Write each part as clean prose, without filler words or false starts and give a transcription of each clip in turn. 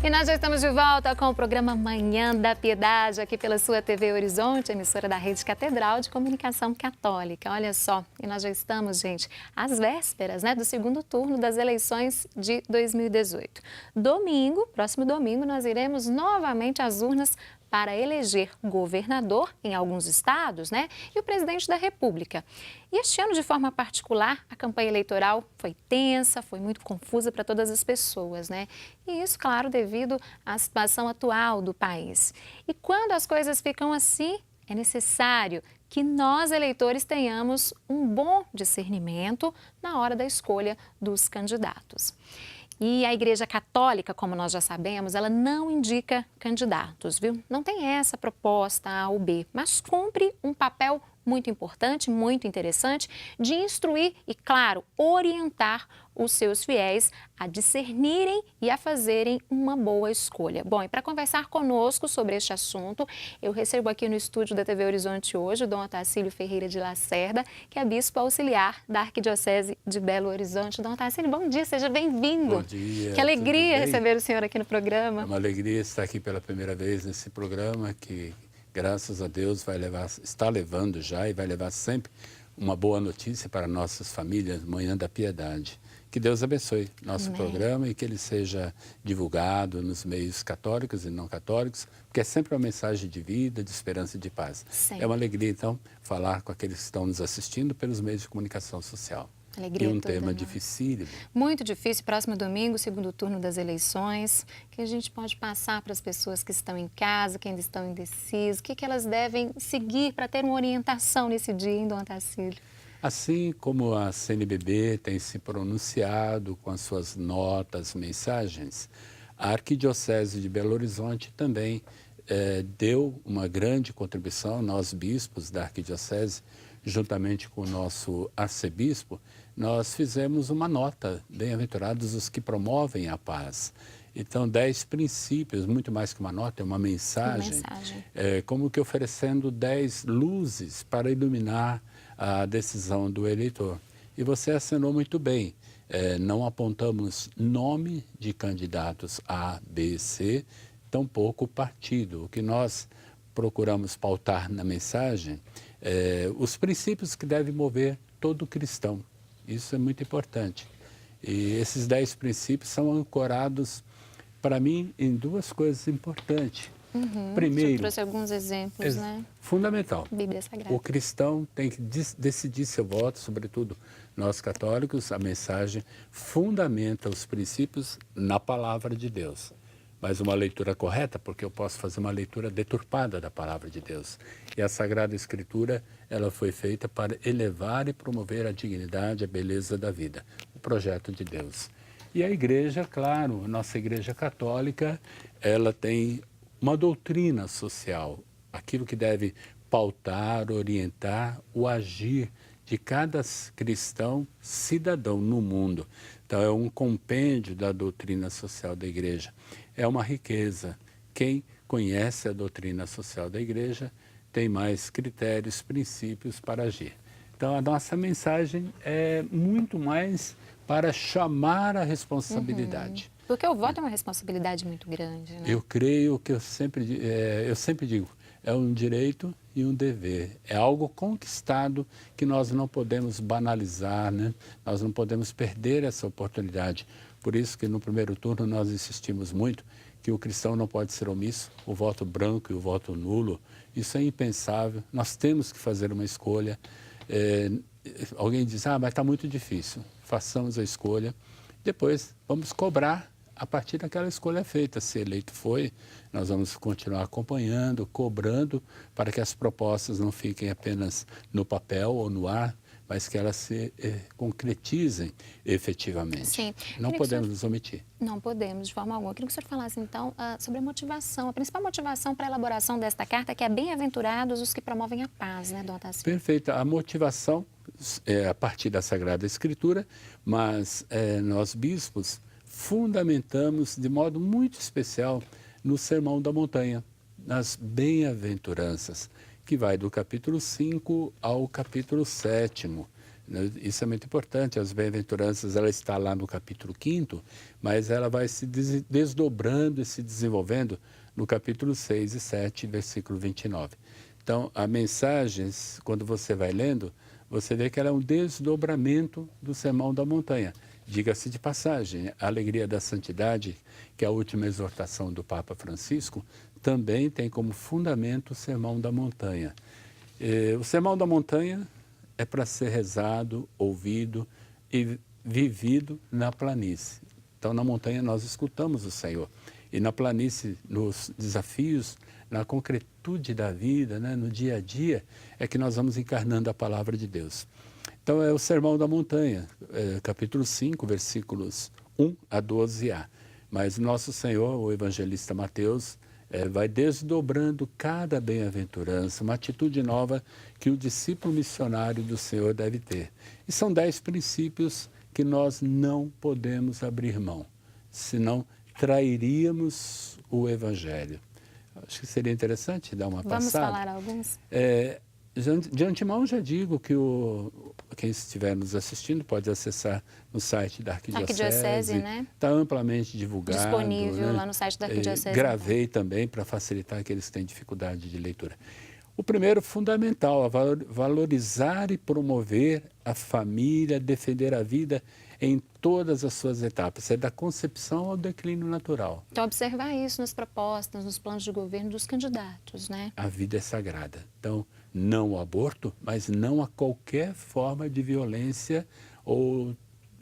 E nós já estamos de volta com o programa Manhã da Piedade, aqui pela sua TV Horizonte, emissora da Rede Catedral de Comunicação Católica. Olha só, e nós já estamos, gente, às vésperas, do segundo turno das eleições de 2018. Próximo domingo, nós iremos novamente às urnas para eleger governador em alguns estados, e o presidente da República. E este ano, de forma particular, a campanha eleitoral foi tensa, foi muito confusa para todas as pessoas, E isso, claro, devido à situação atual do país. E quando as coisas ficam assim, é necessário que nós, eleitores, tenhamos um bom discernimento na hora da escolha dos candidatos. E a Igreja Católica, como nós já sabemos, ela não indica candidatos, viu? Não tem essa proposta A ou B, mas cumpre um papel muito importante, muito interessante, de instruir e, claro, orientar os seus fiéis a discernirem e a fazerem uma boa escolha. Bom, e para conversar conosco sobre este assunto, eu recebo aqui no estúdio da TV Horizonte hoje o Dom Otacílio Ferreira de Lacerda, que é bispo auxiliar da Arquidiocese de Belo Horizonte. Dom Otacílio, bom dia, seja bem-vindo. Bom dia. Que alegria receber o senhor aqui no programa. É uma alegria estar aqui pela primeira vez nesse programa que, graças a Deus, está levando já e vai levar sempre uma boa notícia para nossas famílias, Manhã da Piedade. Que Deus abençoe nosso programa e que ele seja divulgado nos meios católicos e não católicos, porque é sempre uma mensagem de vida, de esperança e de paz. Sim. É uma alegria, então, falar com aqueles que estão nos assistindo pelos meios de comunicação social. Alegria e um toda, tema dificílimo. Muito difícil. Próximo domingo, segundo turno das eleições, que a gente pode passar para as pessoas que estão em casa, que ainda estão indecisas, o que elas devem seguir para ter uma orientação nesse dia, hein, Dom Otacílio? Assim como a CNBB tem se pronunciado com as suas notas, mensagens, a Arquidiocese de Belo Horizonte também deu uma grande contribuição. Nós, bispos da Arquidiocese, juntamente com o nosso arcebispo, nós fizemos uma nota, bem-aventurados os que promovem a paz. Então, 10 princípios, muito mais que uma nota, é uma mensagem. Como que oferecendo 10 luzes para iluminar a decisão do eleitor. E você assinou muito bem, não apontamos nome de candidatos A, B, C, tampouco partido. O que nós procuramos pautar na mensagem os princípios que devem mover todo cristão. Isso é muito importante. E esses 10 princípios são ancorados, para mim, em duas coisas importantes. Primeiro, você trouxe alguns exemplos, fundamental. Bíblia Sagrada. O cristão tem que decidir seu voto, sobretudo nós católicos, a mensagem fundamenta os princípios na palavra de Deus. Mas uma leitura correta, porque eu posso fazer uma leitura deturpada da palavra de Deus. E a Sagrada Escritura, ela foi feita para elevar e promover a dignidade, a beleza da vida, o projeto de Deus. E a igreja, claro, a nossa igreja católica, ela tem uma doutrina social, aquilo que deve pautar, orientar o agir de cada cristão cidadão no mundo. Então, é um compêndio da doutrina social da igreja. É uma riqueza. Quem conhece a doutrina social da igreja tem mais critérios, princípios para agir. Então, a nossa mensagem é muito mais para chamar a responsabilidade. Porque o voto é uma responsabilidade muito grande, Eu creio que eu sempre digo, é um direito e um dever. É algo conquistado que nós não podemos banalizar, Nós não podemos perder essa oportunidade. Por isso que no primeiro turno nós insistimos muito que o cristão não pode ser omisso, o voto branco e o voto nulo. Isso é impensável. Nós temos que fazer uma escolha. Alguém diz, mas está muito difícil. Façamos a escolha. Depois vamos cobrar a partir daquela escolha feita. Se eleito foi, nós vamos continuar acompanhando, cobrando, para que as propostas não fiquem apenas no papel ou no ar, mas que elas se concretizem efetivamente. Sim. Não podemos nos omitir. Não podemos, de forma alguma. Eu queria que o senhor falasse, então, sobre a motivação, a principal motivação para a elaboração desta carta, que é bem-aventurados os que promovem a paz, Dom Otacílio? Perfeito. A motivação é a partir da Sagrada Escritura, mas nós, bispos, fundamentamos de modo muito especial no Sermão da Montanha, nas bem-aventuranças, que vai do capítulo 5 ao capítulo 7. Isso é muito importante. As bem-aventuranças, ela está lá no capítulo 5º, mas ela vai se desdobrando e se desenvolvendo no capítulo 6 e 7, versículo 29. Então, a mensagem, quando você vai lendo, você vê que ela é um desdobramento do Sermão da Montanha. Diga-se de passagem, a alegria da santidade, que é a última exortação do Papa Francisco, também tem como fundamento o Sermão da Montanha. O Sermão da Montanha é para ser rezado, ouvido e vivido na planície. Então, na montanha nós escutamos o Senhor. E na planície, nos desafios, na concretude da vida, né, no dia a dia, é que nós vamos encarnando a palavra de Deus. Então, é o Sermão da Montanha, capítulo 5, versículos 1 a 12a. Mas nosso Senhor, o evangelista Mateus, vai desdobrando cada bem-aventurança, uma atitude nova que o discípulo missionário do Senhor deve ter. E são 10 princípios que nós não podemos abrir mão, senão trairíamos o Evangelho. Acho que seria interessante dar uma passada. Vamos falar alguns? De antemão, já digo que quem estiver nos assistindo pode acessar no site da Arquidiocese, né? Está amplamente divulgado. Disponível, né? lá no site da Arquidiocese. Gravei também para facilitar aqueles que têm dificuldade de leitura. O primeiro, fundamental, é valorizar e promover a família, defender a vida em todas as suas etapas, é da concepção ao declínio natural. Então, observar isso nas propostas, nos planos de governo dos candidatos, né? A vida é sagrada. Então, não ao aborto, mas não a qualquer forma de violência ou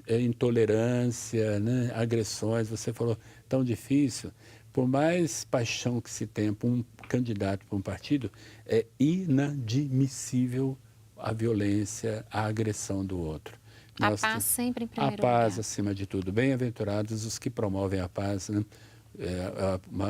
intolerância, né? Agressões. Você falou, tão difícil. Por mais paixão que se tenha por um candidato, por um partido, é inadmissível a violência, a agressão do outro. A paz sempre em primeiro lugar. A paz acima de tudo. Bem-aventurados os que promovem a paz, né?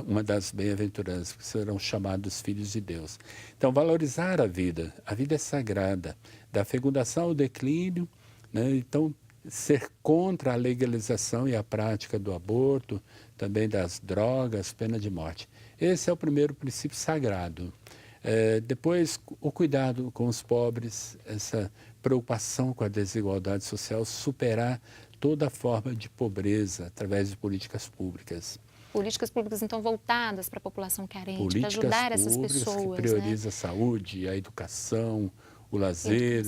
Uma das bem-aventuranças, que serão chamados filhos de Deus. Então, valorizar a vida é sagrada, da fecundação ao declínio, né? Então, ser contra a legalização e a prática do aborto, também das drogas, pena de morte. Esse é o primeiro princípio sagrado. Depois, o cuidado com os pobres, essa preocupação com a desigualdade social, superar toda forma de pobreza através de políticas públicas. Políticas públicas, então, voltadas para a população carente, para ajudar essas pessoas. Políticas públicas que priorizam, né, a saúde, a educação, o lazer,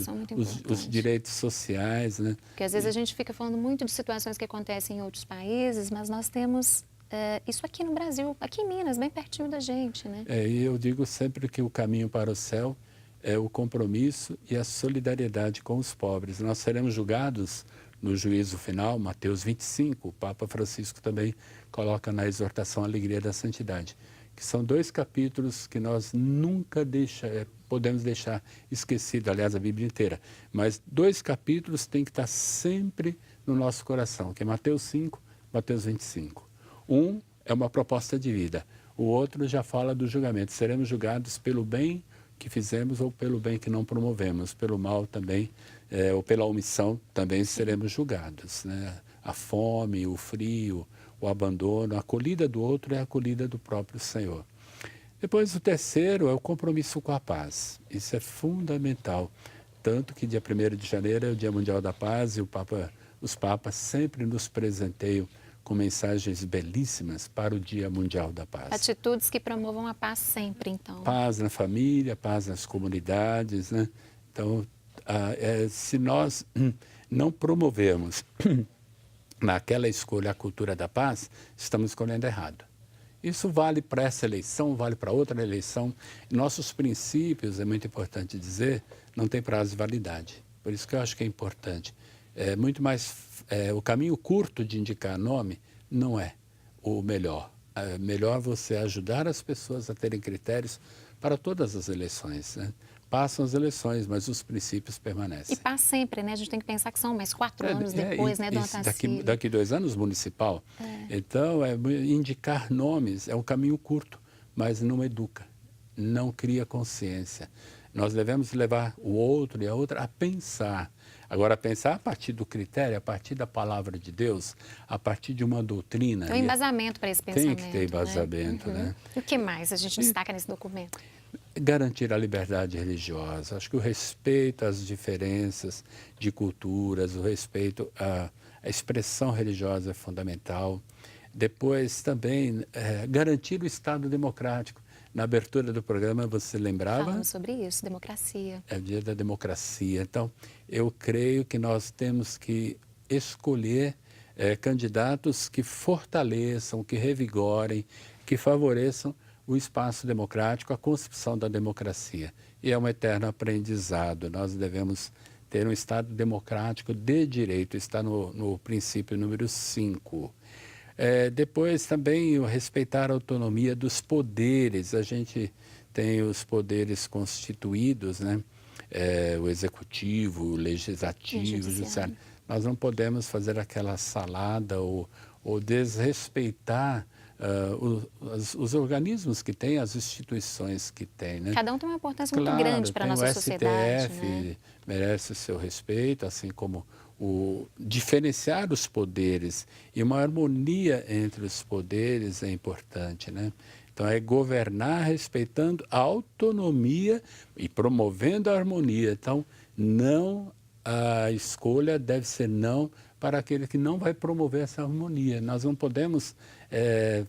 os direitos sociais, né? Porque às vezes a gente fica falando muito de situações que acontecem em outros países, mas nós temos isso aqui no Brasil, aqui em Minas, bem pertinho da gente, né? E eu digo sempre que o caminho para o céu é o compromisso e a solidariedade com os pobres. Nós seremos julgados no juízo final, Mateus 25, o Papa Francisco também coloca na exortação Alegria da Santidade, que são 2 capítulos que nós nunca podemos deixar esquecido, aliás, a Bíblia inteira. Mas 2 capítulos têm que estar sempre no nosso coração, que é Mateus 5, Mateus 25. Um é uma proposta de vida, o outro já fala do julgamento. Seremos julgados pelo bem que fizemos ou pelo bem que não promovemos, pelo mal também, ou pela omissão também seremos julgados, né? A fome, o frio, o abandono, a acolhida do outro é a acolhida do próprio Senhor. Depois, o terceiro é o compromisso com a paz. Isso é fundamental, tanto que dia 1º de janeiro é o Dia Mundial da Paz e os papas sempre nos presenteiam com mensagens belíssimas para o Dia Mundial da Paz. Atitudes que promovam a paz sempre, então. Paz na família, paz nas comunidades, né? Então, se nós não promovermos naquela escolha a cultura da paz, estamos escolhendo errado. Isso vale para essa eleição, vale para outra eleição. Nossos princípios, é muito importante dizer, não tem prazo de validade. Por isso que eu acho que é importante. É muito mais o caminho curto de indicar nome não é o melhor. É melhor você ajudar as pessoas a terem critérios para todas as eleições, né? Passam as eleições, mas os princípios permanecem. E passa sempre, né? A gente tem que pensar que são mais 4 anos depois, né, do Otacílio. Daqui 2 anos, municipal. Então, indicar nomes é um caminho curto, mas não educa, não cria consciência. Nós devemos levar o outro e a outra a pensar. Agora, pensar a partir do critério, a partir da palavra de Deus, a partir de uma doutrina. Tem um embasamento para esse pensamento. Tem que ter embasamento, né? E o que mais a gente destaca nesse documento? garantir a liberdade religiosa. Acho que o respeito às diferenças de culturas, o respeito à expressão religiosa é fundamental. Depois também garantir o Estado democrático. Na abertura do programa você lembrava? Falamos sobre isso, democracia. É o dia da democracia. Então, eu creio que nós temos que escolher candidatos que fortaleçam, que revigorem, que favoreçam o espaço democrático, a construção da democracia. E é um eterno aprendizado. Nós devemos ter um Estado democrático de direito, está no princípio número 5. Depois também o respeitar a autonomia dos poderes. A gente tem os poderes constituídos, né? O executivo, o legislativo, o judiciário. Nós não podemos fazer aquela salada ou desrespeitar os organismos que têm, as instituições que têm, né? Cada um tem uma importância muito grande para a nossa sociedade. O STF merece o seu respeito, assim como diferenciar os poderes e uma harmonia entre os poderes é importante, né? Então, é governar respeitando a autonomia e promovendo a harmonia. Então, a escolha deve ser não para aquele que não vai promover essa harmonia. Nós não podemos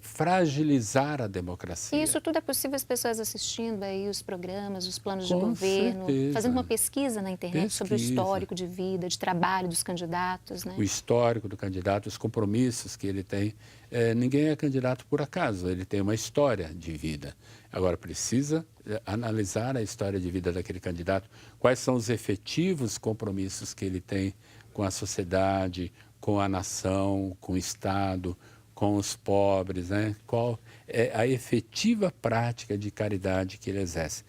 fragilizar a democracia. E isso tudo é possível as pessoas assistindo aí os programas, os planos de Com governo, certeza. fazendo uma pesquisa na internet sobre o histórico de vida, de trabalho dos candidatos, né? O histórico do candidato, os compromissos que ele tem. Ninguém é candidato por acaso, ele tem uma história de vida. Agora, precisa analisar a história de vida daquele candidato, quais são os efetivos compromissos que ele tem com a sociedade, com a nação, com o Estado, com os pobres, né? Qual é a efetiva prática de caridade que ele exerce.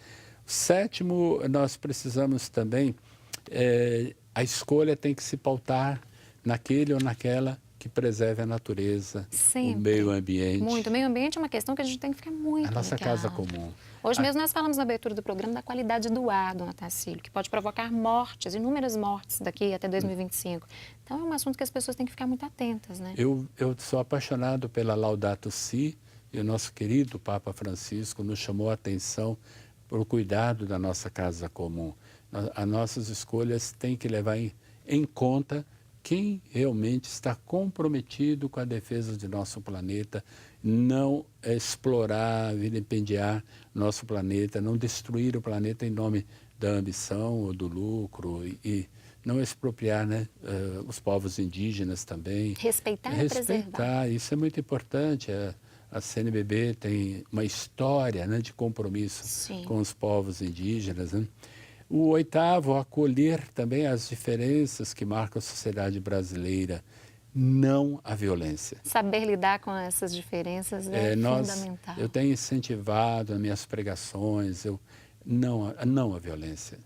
Sétimo, nós precisamos também, a escolha tem que se pautar naquele ou naquela que preserve a natureza, Sempre. O meio ambiente. Muito. O meio ambiente é uma questão que a gente tem que ficar muito A nossa ligado. casa comum. Hoje mesmo nós falamos na abertura do programa da qualidade do ar, dona Tarsílio, que pode provocar mortes, inúmeras mortes daqui até 2025. Então é um assunto que as pessoas têm que ficar muito atentas, né? Eu sou apaixonado pela Laudato Si e o nosso querido Papa Francisco nos chamou a atenção para o cuidado da nossa casa comum. As nossas escolhas têm que levar em conta quem realmente está comprometido com a defesa de nosso planeta, não explorar, vilipendiar nosso planeta, não destruir o planeta em nome da ambição ou do lucro e não expropriar, né, os povos indígenas também. Respeitar e preservar. Isso é muito importante. A CNBB tem uma história, né, de compromisso Sim. com os povos indígenas, né? O oitavo, acolher também as diferenças que marcam a sociedade brasileira, não a violência. Saber lidar com essas diferenças é fundamental. Eu tenho incentivado nas minhas pregações, não a violência.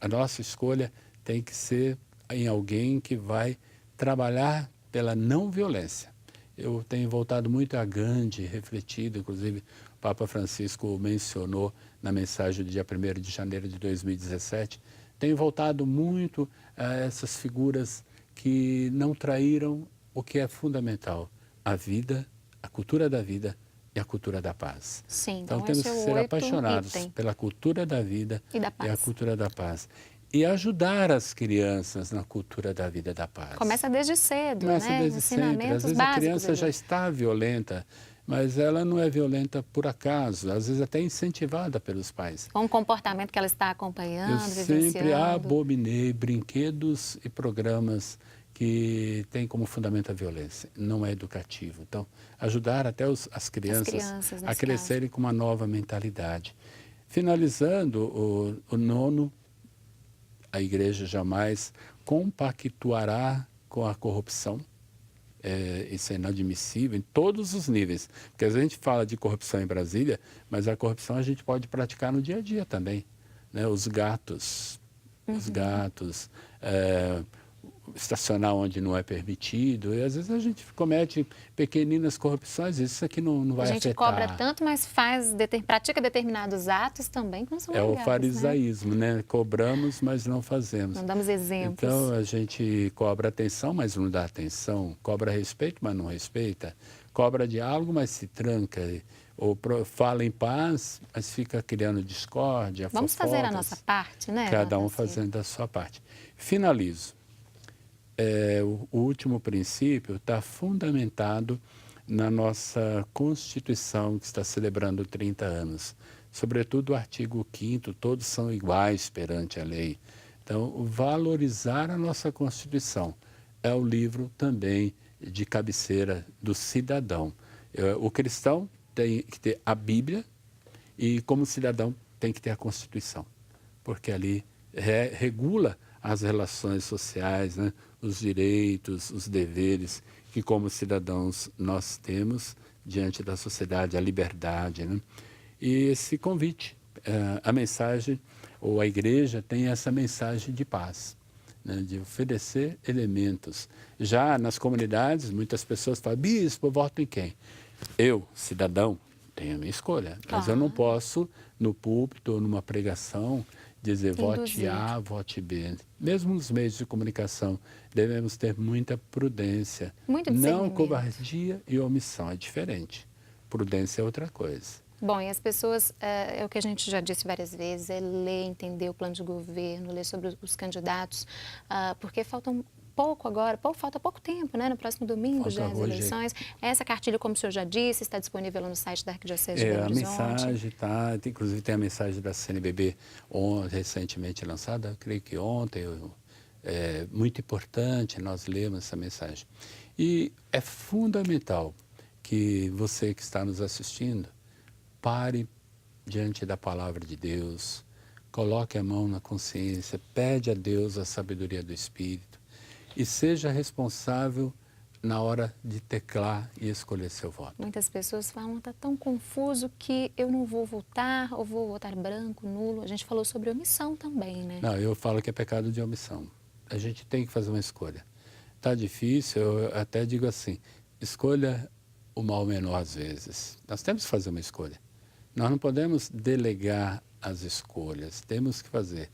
A nossa escolha tem que ser em alguém que vai trabalhar pela não violência. Eu tenho voltado muito a Gandhi, refletido, inclusive o Papa Francisco mencionou na mensagem do dia 1º de janeiro de 2017, tenho voltado muito a essas figuras que não traíram o que é fundamental, a vida, a cultura da vida e a cultura da paz. Sim, então temos que ser apaixonados pela cultura da vida e a cultura da paz. E ajudar as crianças na cultura da vida e da paz. Começa desde cedo, Começa né? desde sempre. Às vezes a criança já está violenta, mas ela não é violenta por acaso, às vezes até incentivada pelos pais. Com um comportamento que ela está acompanhando, vivenciando. Eu sempre abominei brinquedos e programas que têm como fundamento a violência. Não é educativo. Então, ajudar até as crianças a crescerem com uma nova mentalidade. Finalizando, o nono, a igreja jamais compactuará com a corrupção. Isso é inadmissível em todos os níveis. Porque às vezes a gente fala de corrupção em Brasília, mas a corrupção a gente pode praticar no dia a dia também. Né? Os gatos, estacionar onde não é permitido. E às vezes a gente comete pequeninas corrupções, isso aqui não vai afetar. A gente cobra tanto, mas pratica determinados atos também que não são legais, o farisaísmo, né? Cobramos, mas não fazemos. Não damos exemplos. Então a gente cobra atenção, mas não dá atenção. Cobra respeito, mas não respeita. cobra diálogo, mas se tranca. Ou fala em paz, mas fica criando discórdia, Vamos fazer a nossa parte, né? Cada um fazendo a sua parte. Finalizo. O último princípio está fundamentado na nossa Constituição, que está celebrando 30 anos. Sobretudo o artigo 5º, todos são iguais perante a lei. Então, valorizar a nossa Constituição é o livro também de cabeceira do cidadão. O cristão tem que ter a Bíblia e, como cidadão, tem que ter a Constituição, porque ali regula as relações sociais, né? Os direitos, os deveres que, como cidadãos, nós temos diante da sociedade, a liberdade, né? E esse convite, a mensagem, ou a igreja tem essa mensagem de paz, né? De oferecer elementos. Já nas comunidades, muitas pessoas falam, bispo, eu voto em quem? Eu, cidadão, tenho a minha escolha, mas eu não posso, no púlpito ou numa pregação, dizer vote A, vote B. Mesmo nos meios de comunicação, devemos ter muita prudência. Não covardia e omissão, é diferente. Prudência é outra coisa. Bom, e as pessoas, é o que a gente já disse várias vezes, é ler, entender o plano de governo, ler sobre os candidatos, porque faltam falta pouco tempo, né? No próximo domingo já as eleições. Essa cartilha, como o senhor já disse, está disponível no site da Arquidiocese de Belo Horizonte. A mensagem está, inclusive tem a mensagem da CNBB recentemente lançada, creio que ontem, muito importante nós lemos essa mensagem. E é fundamental que você que está nos assistindo, pare diante da palavra de Deus, coloque a mão na consciência, pede a Deus a sabedoria do Espírito, e seja responsável na hora de teclar e escolher seu voto. Muitas pessoas falam, está tão confuso que eu não vou votar, ou vou votar branco, nulo. A gente falou sobre omissão também, né? Não, eu falo que é pecado de omissão. A gente tem que fazer uma escolha. Está difícil, eu até digo assim, escolha o mal menor às vezes. Nós temos que fazer uma escolha. Nós não podemos delegar as escolhas, temos que fazer.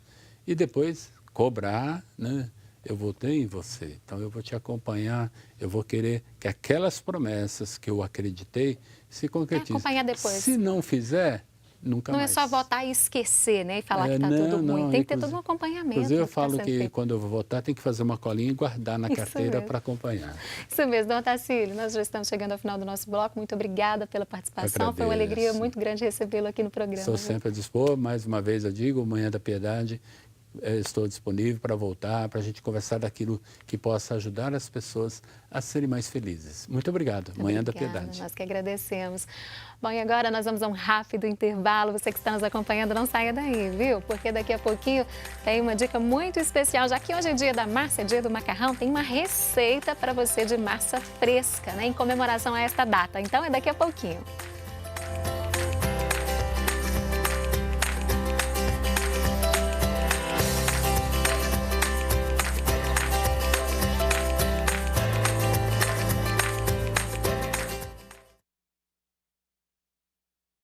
E depois cobrar, né? Eu votei em você, então eu vou te acompanhar, eu vou querer que aquelas promessas que eu acreditei se concretizem. Acompanhar depois. Se não fizer, nunca mais. Não é só votar e esquecer, né? E falar que está tudo ruim. Tem que ter todo um acompanhamento. Inclusive eu falo que quando eu vou votar tem que fazer uma colinha e guardar na carteira para acompanhar. Isso mesmo, Dom Otacílio. Nós já estamos chegando ao final do nosso bloco. Muito obrigada pela participação. Foi uma alegria muito grande recebê-lo aqui no programa. Estou sempre a dispor. Mais uma vez eu digo, Manhã da Piedade, estou disponível para voltar, para a gente conversar daquilo que possa ajudar as pessoas a serem mais felizes. Muito obrigado. Manhã da Piedade. Nós que agradecemos. Bom, e agora nós vamos a um rápido intervalo. Você que está nos acompanhando, não saia daí, viu? Porque daqui a pouquinho tem uma dica muito especial. Já que hoje é dia da massa, é dia do macarrão, tem uma receita para você de massa fresca, né? Em comemoração a esta data. Então é daqui a pouquinho.